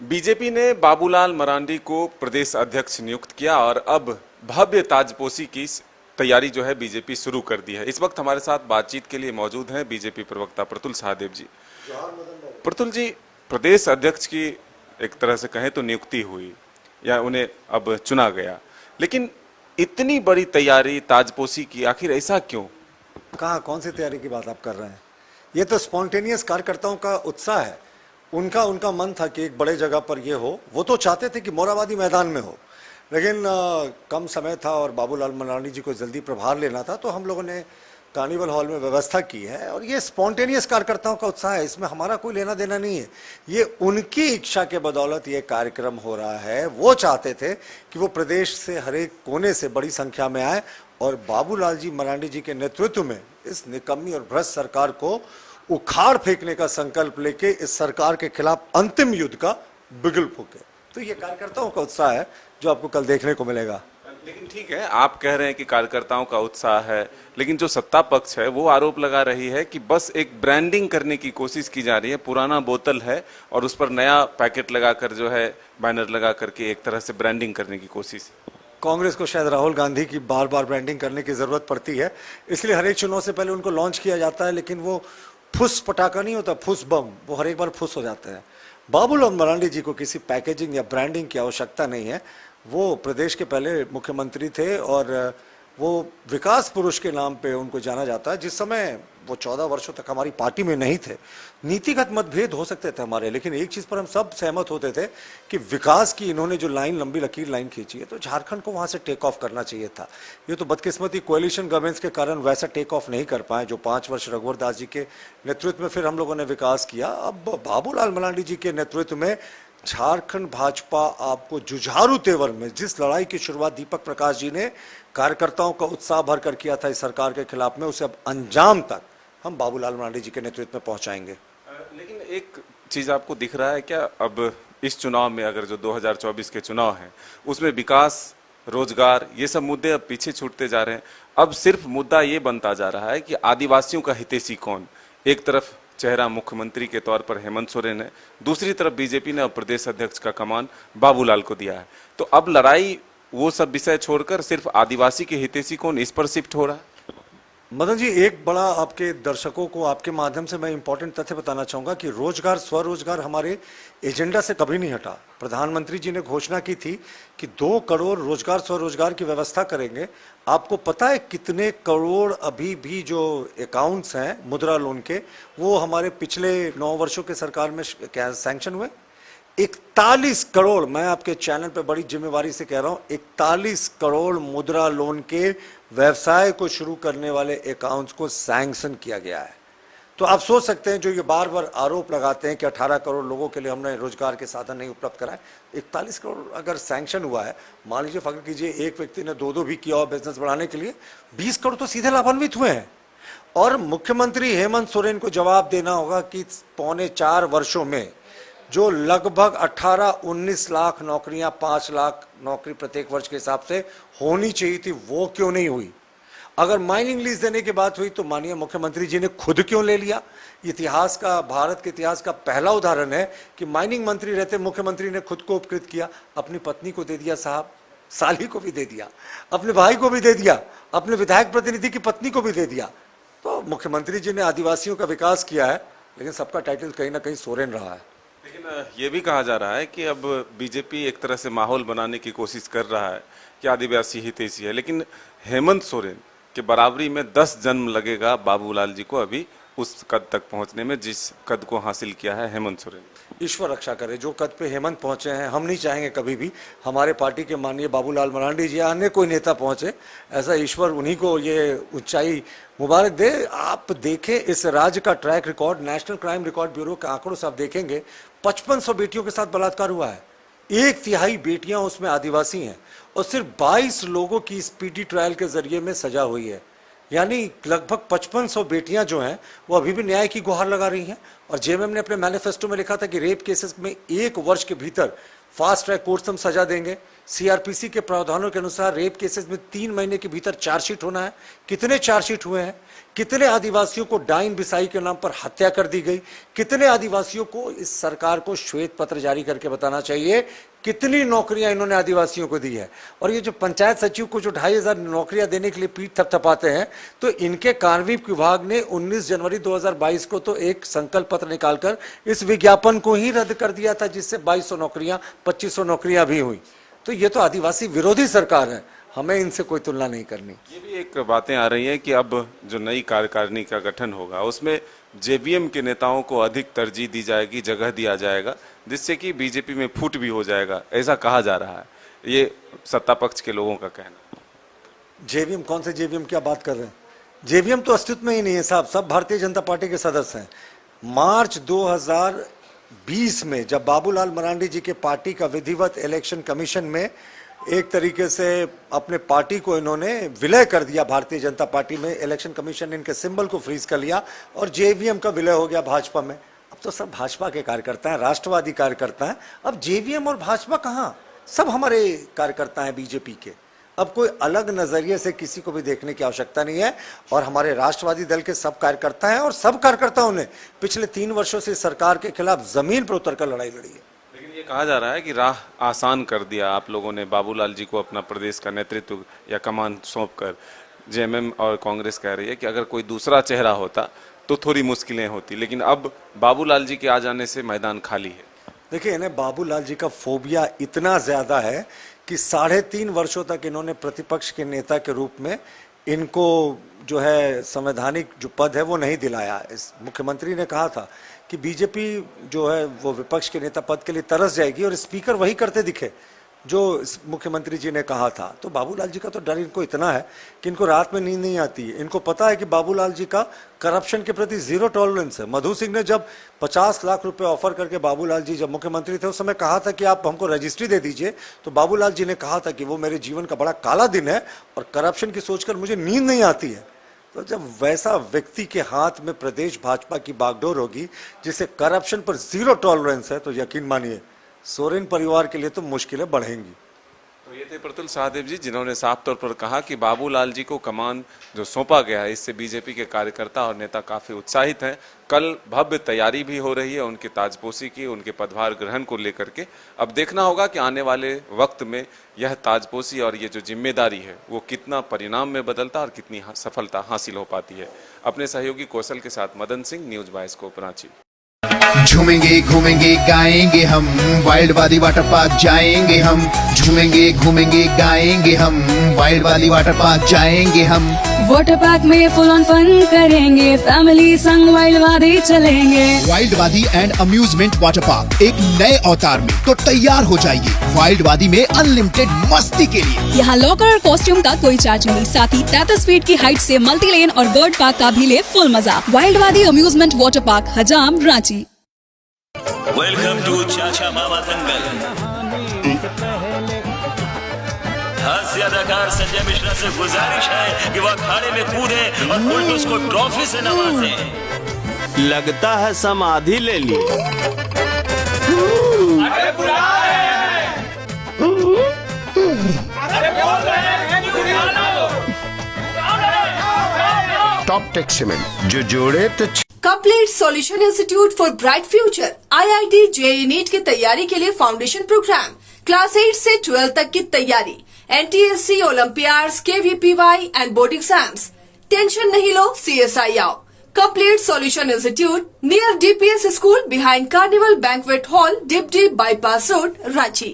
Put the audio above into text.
BJP ने बाबूलाल मरांडी को प्रदेश अध्यक्ष नियुक्त किया और अब भव्य ताजपोशी की तैयारी जो है बीजेपी शुरू कर दी है। इस वक्त हमारे साथ बातचीत के लिए मौजूद हैं बीजेपी प्रवक्ता प्रतुल सहदेव जी। प्रतुल जी, प्रदेश अध्यक्ष की एक तरह से कहें तो नियुक्ति हुई या उन्हें अब चुना गया, लेकिन इतनी बड़ी तैयारी ताजपोशी की आखिर ऐसा क्यों? कहाँ, कौन सी तैयारी की बात आप कर रहे हैं? ये तो स्पॉन्टेनियस कार्यकर्ताओं का उत्साह है। उनका मन था कि एक बड़े जगह पर ये हो। वो तो चाहते थे कि मोरहाबादी मैदान में हो, लेकिन कम समय था और बाबूलाल मरांडी जी को जल्दी प्रभार लेना था, तो हम लोगों ने कार्निवल हॉल में व्यवस्था की है। और ये स्पॉन्टेनियस कार्यकर्ताओं का उत्साह है, इसमें हमारा कोई लेना देना नहीं है। ये उनकी इच्छा के बदौलत ये कार्यक्रम हो रहा है। वो चाहते थे कि वो प्रदेश से हर एक कोने से बड़ी संख्या में आए और बाबूलाल जी मरांडी जी के नेतृत्व में इस निकम्मी और भ्रष्ट सरकार को उखाड़ फेंकने का संकल्प लेके इस सरकार के खिलाफ अंतिम युद्ध का बिगुल फूके। तो ये कार्यकर्ताओं का उत्साह है जो आपको कल देखने को मिलेगा। लेकिन ठीक है, आप कह रहे हैं कि कार्यकर्ताओं का उत्साह है, लेकिन जो सत्ता पक्ष है वो आरोप लगा रही है कि बस एक ब्रांडिंग करने की कोशिश की जा रही है। पुराना बोतल है और उस पर नया पैकेट लगाकर जो है बैनर लगा करके एक तरह से ब्रांडिंग करने की कोशिश। कांग्रेस को शायद राहुल गांधी की बार बार ब्रांडिंग करने की जरूरत पड़ती है, इसलिए हर एक चुनाव से पहले उनको लॉन्च किया जाता है। लेकिन वो फुस पटाखा नहीं होता, फुस बम, वो हर एक बार फुस हो जाते हैं। बाबूलाल मरांडी जी को किसी पैकेजिंग या ब्रांडिंग की आवश्यकता नहीं है। वो प्रदेश के पहले मुख्यमंत्री थे और वो विकास पुरुष के नाम पे उनको जाना जाता है। जिस समय वो 14 वर्षों तक हमारी पार्टी में नहीं थे, नीतिगत मतभेद हो सकते थे हमारे, लेकिन एक चीज़ पर हम सब सहमत होते थे कि विकास की इन्होंने जो लाइन, लंबी लकीर लाइन खींची है, तो झारखंड को वहाँ से टेक ऑफ करना चाहिए था। ये तो बदकिस्मती कोएलिशन गवर्नमेंट्स के कारण वैसा टेक ऑफ नहीं कर पाए जो 5 वर्ष रघुवर दास जी के नेतृत्व में फिर हम लोगों ने विकास किया। अब बाबूलाल मरांडी जी के नेतृत्व में झारखंड भाजपा आपको जुझारू तेवर में जिस लड़ाई की शुरुआत दीपक प्रकाश जी ने कार्यकर्ताओं का उत्साह भरकर किया था इस सरकार के खिलाफ में, उसे अब अंजाम तक हम बाबूलाल मरांडी जी के नेतृत्व में पहुंचाएंगे। लेकिन एक चीज आपको दिख रहा है क्या, अब इस चुनाव में, अगर जो 2024 के चुनाव हैं उसमें विकास, रोजगार, ये सब मुद्दे अब पीछे छूटते जा रहे हैं। अब सिर्फ मुद्दा ये बनता जा रहा है कि आदिवासियों का हितैषी कौन। एक तरफ चेहरा मुख्यमंत्री के तौर पर हेमंत सोरेन है, दूसरी तरफ बीजेपी ने अब प्रदेश अध्यक्ष का कमान बाबूलाल को दिया है। तो अब लड़ाई वो सब विषय छोड़कर सिर्फ आदिवासी के हितैषी कौन, इस पर शिफ्ट हो रहा है। मदन जी, एक बड़ा आपके दर्शकों को आपके माध्यम से मैं इंपॉर्टेंट तथ्य बताना चाहूंगा कि रोजगार, स्वरोजगार हमारे एजेंडा से कभी नहीं हटा। प्रधानमंत्री जी ने घोषणा की थी कि 2 करोड़ रोजगार, स्वरोजगार की व्यवस्था करेंगे। आपको पता है कितने करोड़ अभी भी जो अकाउंट्स हैं मुद्रा लोन के, वो हमारे पिछले 9 वर्षों के सरकार में क्या सैंक्शन हुए? 41 करोड़, मैं आपके चैनल पे बड़ी जिम्मेवारी से कह रहा हूं, 41 करोड़ मुद्रा लोन के व्यवसाय को शुरू करने वाले अकाउंट्स को सैंक्शन किया गया है। तो आप सोच सकते हैं, जो ये बार बार आरोप लगाते हैं कि 18 करोड़ लोगों के लिए हमने रोजगार के साधन नहीं उपलब्ध कराए, 41 करोड़ अगर सैंक्शन हुआ है, मान लीजिए फर्क कीजिए एक व्यक्ति ने 2-2 भी किया और बिजनेस बढ़ाने के लिए, 20 करोड़ तो सीधे लाभान्वित हुए हैं। और मुख्यमंत्री हेमंत सोरेन को जवाब देना होगा कि 3.25 वर्षों में जो लगभग 18-19 लाख नौकरियां, 5 लाख नौकरी प्रत्येक वर्ष के हिसाब से होनी चाहिए थी, वो क्यों नहीं हुई? अगर माइनिंग लीज देने की बात हुई तो माननीय मुख्यमंत्री जी ने खुद क्यों ले लिया? इतिहास का, भारत के इतिहास का पहला उदाहरण है कि माइनिंग मंत्री रहते मुख्यमंत्री ने खुद को उपकृत किया। अपनी पत्नी को दे दिया साहब, साली को भी दे दिया, अपने भाई को भी दे दिया, अपने विधायक प्रतिनिधि की पत्नी को भी दे दिया। तो मुख्यमंत्री जी ने आदिवासियों का विकास किया है, लेकिन सबका टाइटल कहीं ना कहीं सोरेन रहा है। लेकिन ये भी कहा जा रहा है कि अब बीजेपी एक तरह से माहौल बनाने की कोशिश कर रहा है कि आदिवासी हितैषी है, लेकिन हेमंत सोरेन के बराबरी में 10 जन्म लगेगा बाबूलाल जी को अभी उस कद तक पहुंचने में जिस कद को हासिल किया है हेमंत सोरेन। ईश्वर रक्षा करे, जो कद पे हेमंत पहुंचे हैं, हम नहीं चाहेंगे कभी भी हमारे पार्टी के माननीय बाबूलाल मरांडी जी या अन्य कोई नेता पहुंचे। ऐसा ईश्वर उन्हीं को ये ऊंचाई मुबारक दे। आप देखें इस राज्य का track record, national crime record bureau के आंकड़ों से आप देखेंगे 5500 बेटियों के साथ बलात्कार हुआ है, 1/3 बेटियां उसमें आदिवासी हैं और सिर्फ 22 लोगों की स्पीडी ट्रायल के जरिए में सजा हुई है। यानी लगभग 5500 बेटियां जो हैं वो अभी भी न्याय की गुहार लगा रही हैं। और जेएमएम ने अपने मैनिफेस्टो में लिखा था कि रेप केसेस में 1 वर्ष के भीतर फास्ट ट्रैक कोर्ट से हम सजा देंगे। सीआरपीसी के प्रावधानों के अनुसार रेप केसेस में 3 महीने के भीतर चार्जशीट होना है। कितने चार्जशीट हुए हैं? कितने आदिवासियों को डाइन बिसाई के नाम पर हत्या कर दी गई? कितने आदिवासियों को इस सरकार को श्वेत पत्र जारी करके बताना चाहिए कितनी नौकरियां इन्होंने आदिवासियों को दी है। और ये जो पंचायत सचिव को जो 2500 नौकरियां देने के लिए पीठ थपथपाते हैं, तो इनके कार्मिक विभाग ने 19 जनवरी 2022 को तो एक संकल्प पत्र निकालकर इस विज्ञापन को ही रद्द कर दिया था, जिससे 2200 नौकरियां 2500 नौकरियां भी हुई। तो ये तो आदिवासी विरोधी सरकार है, हमें इनसे कोई तुलना नहीं करनी। ये भी एक बातें आ रही हैं कि अब जो नई कार्यकारिणी का गठन होगा उसमें जेवीएम के नेताओं को अधिक तरजीह दी जाएगी, जगह दिया जाएगा, जिससे कि बीजेपी में फूट भी हो जाएगा, ऐसा कहा जा रहा है। ये सत्ता पक्ष के लोगों का कहना। जेवीएम कौन से जेवीएम क्या बात कर रहे हैं? जेवीएम तो अस्तित्व में ही नहीं है साहब, सब भारतीय जनता पार्टी के सदस्य हैं। मार्च 2020 में जब बाबूलाल मरांडी जी के पार्टी का विधिवत इलेक्शन कमीशन में एक तरीके से अपने पार्टी को इन्होंने विलय कर दिया, भारतीय जनता पार्टी में इलेक्शन कमीशन ने इनके सिंबल को फ्रीज कर लिया और जेवीएम का विलय हो गया भाजपा में। अब तो सब भाजपा के कार्यकर्ता हैं, राष्ट्रवादी कार्यकर्ता हैं। अब जेवीएम और भाजपा कहाँ, सब हमारे कार्यकर्ता हैं बीजेपी के। अब कोई अलग नजरिए से किसी को भी देखने की आवश्यकता नहीं है। और हमारे राष्ट्रवादी दल के सब कार्यकर्ता हैं और सब कार्यकर्ताओं ने पिछले 3 वर्षों से सरकार के खिलाफ जमीन पर उतरकर लड़ाई लड़ी है। लेकिन ये कहा जा रहा है कि राह आसान कर दिया आप लोगों ने, बाबूलाल जी को अपना प्रदेश का नेतृत्व या कमान सौंपकर। जेएमएम और कांग्रेस कह रही है कि अगर कोई दूसरा चेहरा होता तो थोड़ी मुश्किलें होती, लेकिन अब बाबूलाल जी के आ जाने से मैदान खाली है। देखिए, इन्हें बाबूलाल जी का फोबिया इतना ज्यादा है कि 3.5 वर्षों तक इन्होंने प्रतिपक्ष के नेता के रूप में इनको जो है संवैधानिक जो पद है वो नहीं दिलाया। इस मुख्यमंत्री ने कहा था कि बीजेपी जो है वो विपक्ष के नेता पद के लिए तरस जाएगी और स्पीकर वही करते दिखे जो मुख्यमंत्री जी ने कहा था। तो बाबूलाल जी का तो डर इनको इतना है कि इनको रात में नींद नहीं आती है। इनको पता है कि बाबूलाल जी का करप्शन के प्रति 0 टॉलरेंस है। मधु सिंह ने जब 50 लाख रुपए ऑफर करके बाबूलाल जी जब मुख्यमंत्री थे उस समय कहा था कि आप हमको रजिस्ट्री दे दीजिए, तो बाबूलाल जी ने कहा था कि वो मेरे जीवन का बड़ा काला दिन है और करप्शन की सोचकर मुझे नींद नहीं आती है। तो जब वैसा व्यक्ति के हाथ में प्रदेश भाजपा की बागडोर होगी जिसे करप्शन पर 0 टॉलरेंस है, तो यकीन मानिए सोरेन परिवार के लिए तो मुश्किलें बढ़ेंगी। तो ये थे प्रतुल सहदेव जी, जिन्होंने साफ तौर पर कहा कि बाबूलाल जी को कमान जो सौंपा गया है इससे बीजेपी के कार्यकर्ता और नेता काफी उत्साहित हैं। कल भव्य तैयारी भी हो रही है उनकी ताजपोशी की, उनके पदभार ग्रहण को लेकर के। अब देखना होगा कि आने वाले वक्त में यह ताजपोशी और ये जो जिम्मेदारी है वो कितना परिणाम में बदलता और कितनी सफलता हासिल हो पाती है। अपने सहयोगी कौशल के साथ मदन सिंह, न्यूज बाइस्कोप रांची। झूमेंगे घूमेंगे गाएंगे हम, वाइल्ड वादी वाटर पार्क जाएंगे हम। झूमेंगे घूमेंगे गाएंगे हम, वाइल्ड वादी वाटर पार्क जाएंगे हम। वाटर पार्क में फुल ऑन फन करेंगे, फैमिली संग वाइल्ड वादी चलेंगे। वाइल्ड वादी एंड अम्यूजमेंट वाटर पार्क एक नए अवतार में तो तैयार हो जाइए वाइल्ड वादी में अनलिमिटेड मस्ती के लिए। यहाँ लॉकर और कॉस्ट्यूम का कोई चार्ज नहीं, साथ ही 33 फीट की हाइट से मल्टी लेन और बर्ड पार्क का भी ले फुल मजा। वाइल्ड वादी अम्यूजमेंट वाटर पार्क, हजाम, रांची। वेलकम टू चाचा मामा दंगल। हास्य अदाकार संजय मिश्रा से गुजारिश है कि वह अखाड़े में कूदे और फुलटूस को ट्रॉफी से नवाजे। लगता है समाधि ले ली। टॉप टेक सीमेंट जो जोड़े तो complete solution institute for bright future IIT JEE NEET की तैयारी के लिए फाउंडेशन प्रोग्राम, क्लास 8 से 12 तक की तैयारी, NTSC, olympiads, KVPY and board exams. Tension नहीं लो, CSI आओ। Complete solution institute near DPS school behind carnival banquet hall, Dibdih bypass road, Ranchi.